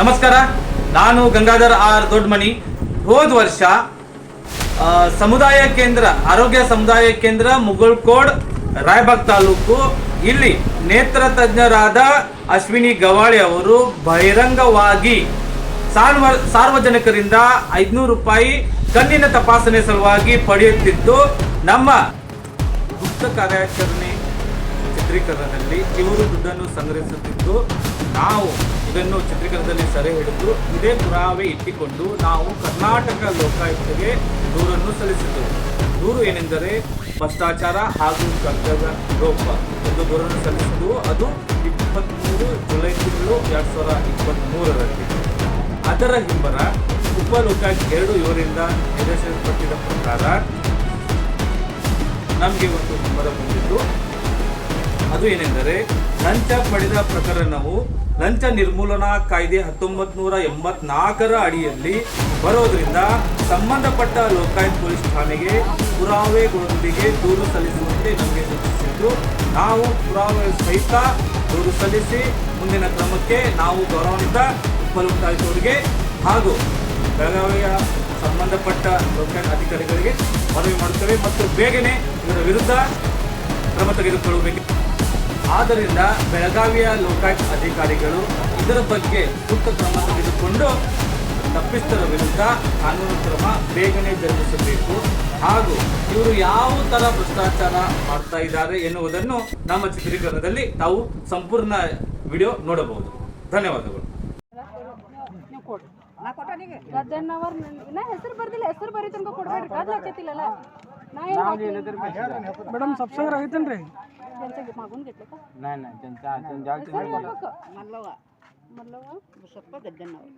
ನಮಸ್ಕಾರ, ನಾನು ಗಂಗಾಧರ್ ಆರ್ ದೊಡ್ಡಮನಿ. ಹೋದ ವರ್ಷ ಸಮುದಾಯ ಕೇಂದ್ರ ಆರೋಗ್ಯ ಸಮುದಾಯ ಕೇಂದ್ರ ಮುಗಳಕೋಡ್ ರಾಯಬಾಗ್ ತಾಲೂಕು ಇಲ್ಲಿ ನೇತ್ರ ತಜ್ಞರಾದ ಅಶ್ವಿನಿ ಗವಾಳಿ ಅವರು ಬಹಿರಂಗವಾಗಿ ಸಾರ್ವಜನಿಕರಿಂದ 500 ರೂಪಾಯಿ ಕಣ್ಣಿನ ತಪಾಸಣೆ ಸಲುವಾಗಿ ಪಡೆಯುತ್ತಿದ್ದು, ನಮ್ಮ ಗುಪ್ತ ಕಾರ್ಯಾಚರಣೆ ಚಿತ್ರೀಕರಣದಲ್ಲಿ ಇವರು ದುಡ್ಡನ್ನು ಸಂಗ್ರಹಿಸುತ್ತಿದ್ದು, ನಾವು ಇದನ್ನು ಚಿತ್ರೀಕರಣದಲ್ಲಿ ಸೆರೆ ಹಿಡಿದು ಇದೇ ಪುರಾವೆ ಇಟ್ಟುಕೊಂಡು ನಾವು ಕರ್ನಾಟಕ ಲೋಕಾಯುಕ್ತಗೆ ದೂರನ್ನು ಸಲ್ಲಿಸಿದ್ದೆವು. ದೂರು ಏನೆಂದರೆ ಭ್ರಷ್ಟಾಚಾರ ಹಾಗೂ ಕರ್ತವ್ಯ ಲೋಪ ಎಂದು ದೂರನ್ನು ಸಲ್ಲಿಸಿದ್ದು. ಅದು 23 ಜುಲೈ ತಿಂಗಳು 2023ರಲ್ಲಿ. ಅದರ ಹಿಂಬರ ಉಪಲೋಕಾಯುಕ್ತ 2 ನಿರ್ದೇಶಿಸಲ್ಪಟ್ಟಿದ್ದ ಪ್ರಕಾರ ನಮಗೆ ಒಂದು ಹಿಂಬರ ಬಂದಿದ್ದು. ಅದು ಏನೆಂದರೆ ಲಂಚ ಪಡೆದ ಪ್ರಕರಣವು ಲಂಚ ನಿರ್ಮೂಲನಾ ಕಾಯ್ದೆ 1984ರ ಅಡಿಯಲ್ಲಿ ಬರೋದ್ರಿಂದ ಸಂಬಂಧಪಟ್ಟ ಲೋಕಾಯುಕ್ತ ಪೊಲೀಸ್ ಠಾಣೆಗೆ ಪುರಾವೆಗಳೊಂದಿಗೆ ದೂರು ಸಲ್ಲಿಸುವಂತೆ ನಮಗೆ ಸೂಚಿಸಿದ್ದು, ನಾವು ಪುರಾವೆ ಸಹಿತ ದೂರು ಸಲ್ಲಿಸಿ ಮುಂದಿನ ಕ್ರಮಕ್ಕೆ ನಾವು ಗೌರವಾನ್ವಿತ ಉಪಲೋಕಾಯುಕ್ತರಿಗೆ ಹಾಗೂ ಬೆಳಗಾವಿಯ ಸಂಬಂಧಪಟ್ಟ ಲೋಕಾಯುಕ್ತ ಅಧಿಕಾರಿಗಳಿಗೆ ಮನವಿ ಮಾಡುತ್ತೇವೆ ಮತ್ತು ಬೇಗನೆ ಇದರ ವಿರುದ್ಧ ಕ್ರಮ ತೆಗೆದುಕೊಳ್ಳಬೇಕು. ಆದ್ದರಿಂದ ಬೆಳಗಾವಿಯ ಲೋಕಾಯುಕ್ತ ಅಧಿಕಾರಿಗಳು ಇದರ ಬಗ್ಗೆ ಸೂಕ್ತ ಕ್ರಮ ತೆಗೆದುಕೊಂಡು ತಪ್ಪಿತರ ವಿರುದ್ಧ ಕಾನೂನು ಕ್ರಮ ಬೇಗನೆ ಜರುಗಿಸಬೇಕು. ಹಾಗೂ ಇವರು ಯಾವ ಥರ ಭ್ರಷ್ಟಾಚಾರ ಮಾಡ್ತಾ ಇದ್ದಾರೆ ಎನ್ನುವುದನ್ನು ನಮ್ಮ ಚಿತ್ರೀಕರಣದಲ್ಲಿ ತಾವು ಸಂಪೂರ್ಣ ವಿಡಿಯೋ ನೋಡಬಹುದು. ಧನ್ಯವಾದಗಳು. ಹೆಸರು ಬರ್ದಿಲ್ಲ, ಹೆಸರು ಬರೀ ತನಕ ಕೊಡ್ಬೇಡ್ರಿ, ಕದ್ಲ ಹಾಕೈತಿಲ್ಲಲ್ಲ. Madam subscriber ಆಗೈತೇನ್ರಿ? ಜನತೆಗೆ ಮಾಗುನ್ ಗೆಟ್ಲಕ ಮಲ್ಲವ ಬಸಪ್ಪ ಗದ್ದನ್ನವರು.